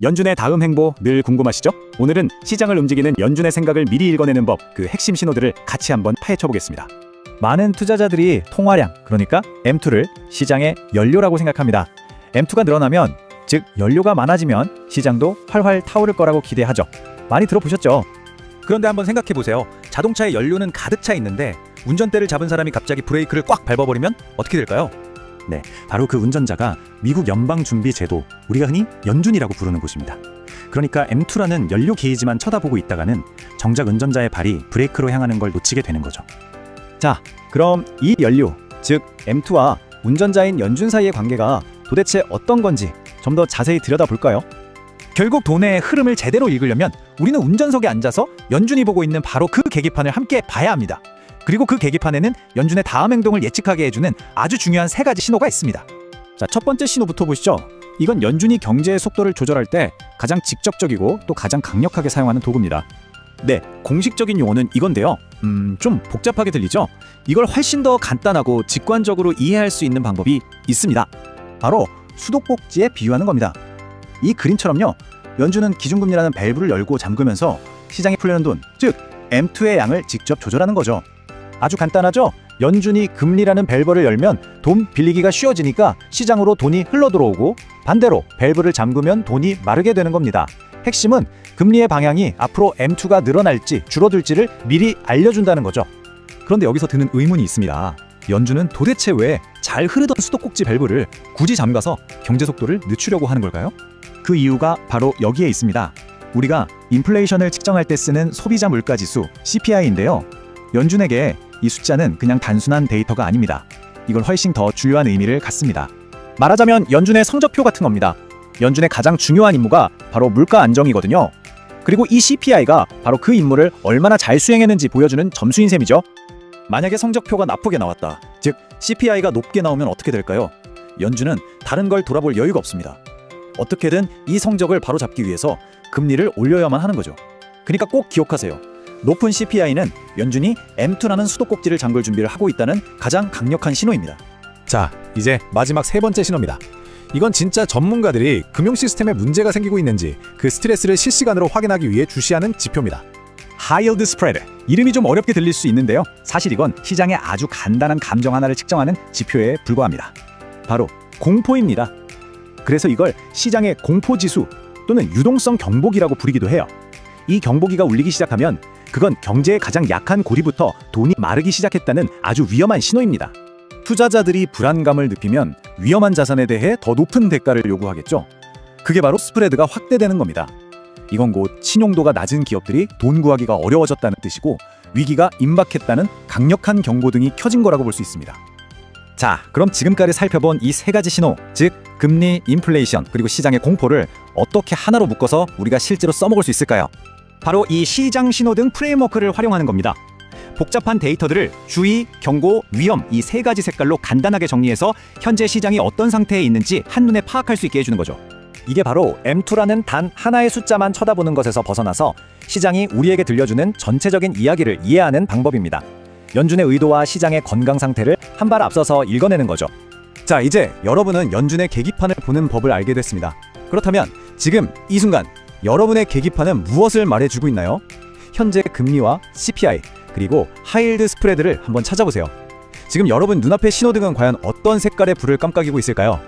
연준의 다음 행보 늘 궁금하시죠? 오늘은 시장을 움직이는 연준의 생각을 미리 읽어내는 법, 그 핵심 신호들을 같이 한번 파헤쳐 보겠습니다. 많은 투자자들이 통화량, 그러니까 M2를 시장의 연료라고 생각합니다. M2가 늘어나면, 즉 연료가 많아지면 시장도 활활 타오를 거라고 기대하죠. 많이 들어보셨죠? 그런데 한번 생각해보세요. 자동차의 연료는 가득 차 있는데 운전대를 잡은 사람이 갑자기 브레이크를 꽉 밟아버리면 어떻게 될까요? 네, 바로 그 운전자가 미국 연방준비제도, 우리가 흔히 연준이라고 부르는 곳입니다. 그러니까 M2라는 연료 게이지만 쳐다보고 있다가는 정작 운전자의 발이 브레이크로 향하는 걸 놓치게 되는 거죠. 자, 그럼 이 연료, 즉 M2와 운전자인 연준 사이의 관계가 도대체 어떤 건지 좀 더 자세히 들여다볼까요? 결국 돈의 흐름을 제대로 읽으려면 우리는 운전석에 앉아서 연준이 보고 있는 바로 그 계기판을 함께 봐야 합니다. 그리고 그 계기판에는 연준의 다음 행동을 예측하게 해주는 아주 중요한 3가지 신호가 있습니다. 자, 첫 번째 신호부터 보시죠. 이건 연준이 경제의 속도를 조절할 때 가장 직접적이고 또 가장 강력하게 사용하는 도구입니다. 네, 공식적인 용어는 이건데요. 좀 복잡하게 들리죠? 이걸 훨씬 더 간단하고 직관적으로 이해할 수 있는 방법이 있습니다. 바로 수도꼭지에 비유하는 겁니다. 이 그림처럼요, 연준은 기준금리라는 밸브를 열고 잠그면서 시장에 풀려는 돈, 즉 M2의 양을 직접 조절하는 거죠. 아주 간단하죠? 연준이 금리라는 밸브를 열면 돈 빌리기가 쉬워지니까 시장으로 돈이 흘러들어오고, 반대로 밸브를 잠그면 돈이 마르게 되는 겁니다. 핵심은 금리의 방향이 앞으로 M2가 늘어날지 줄어들지를 미리 알려준다는 거죠. 그런데 여기서 드는 의문이 있습니다. 연준은 도대체 왜 잘 흐르던 수도꼭지 밸브를 굳이 잠가서 경제 속도를 늦추려고 하는 걸까요? 그 이유가 바로 여기에 있습니다. 우리가 인플레이션을 측정할 때 쓰는 소비자 물가지수 CPI인데요. 연준에게 이 숫자는 그냥 단순한 데이터가 아닙니다. 이건 훨씬 더 중요한 의미를 갖습니다. 말하자면 연준의 성적표 같은 겁니다. 연준의 가장 중요한 임무가 바로 물가 안정이거든요. 그리고 이 CPI가 바로 그 임무를 얼마나 잘 수행했는지 보여주는 점수인 셈이죠. 만약에 성적표가 나쁘게 나왔다, 즉 CPI가 높게 나오면 어떻게 될까요? 연준은 다른 걸 돌아볼 여유가 없습니다. 어떻게든 이 성적을 바로잡기 위해서 금리를 올려야만 하는 거죠. 그러니까 꼭 기억하세요. 높은 CPI는 연준이 M2라는 수도꼭지를 잠글 준비를 하고 있다는 가장 강력한 신호입니다. 자, 이제 마지막 3번째 신호입니다. 이건 진짜 전문가들이 금융 시스템에 문제가 생기고 있는지 그 스트레스를 실시간으로 확인하기 위해 주시하는 지표입니다. 하이힐드 스프레드, 이름이 좀 어렵게 들릴 수 있는데요. 사실 이건 시장의 아주 간단한 감정 하나를 측정하는 지표에 불과합니다. 바로 공포입니다. 그래서 이걸 시장의 공포지수 또는 유동성 경보기라고 부르기도 해요. 이 경보기가 울리기 시작하면 그건 경제의 가장 약한 고리부터 돈이 마르기 시작했다는 아주 위험한 신호입니다. 투자자들이 불안감을 느끼면 위험한 자산에 대해 더 높은 대가를 요구하겠죠. 그게 바로 스프레드가 확대되는 겁니다. 이건 곧 신용도가 낮은 기업들이 돈 구하기가 어려워졌다는 뜻이고, 위기가 임박했다는 강력한 경고등이 켜진 거라고 볼 수 있습니다. 자, 그럼 지금까지 살펴본 이 3가지 신호, 즉 금리, 인플레이션, 그리고 시장의 공포를 어떻게 하나로 묶어서 우리가 실제로 써먹을 수 있을까요? 바로 이 시장 신호등 프레임워크를 활용하는 겁니다. 복잡한 데이터들을 주의, 경고, 위험, 이 3가지 색깔로 간단하게 정리해서 현재 시장이 어떤 상태에 있는지 한눈에 파악할 수 있게 해주는 거죠. 이게 바로 M2라는 단 하나의 숫자만 쳐다보는 것에서 벗어나서 시장이 우리에게 들려주는 전체적인 이야기를 이해하는 방법입니다. 연준의 의도와 시장의 건강 상태를 한 발 앞서서 읽어내는 거죠. 자, 이제 여러분은 연준의 계기판을 보는 법을 알게 됐습니다. 그렇다면 지금 이 순간 여러분의 계기판은 무엇을 말해주고 있나요? 현재 금리와 CPI, 그리고 하이힐드 스프레드를 한번 찾아보세요. 지금 여러분 눈앞의 신호등은 과연 어떤 색깔의 불을 깜빡이고 있을까요?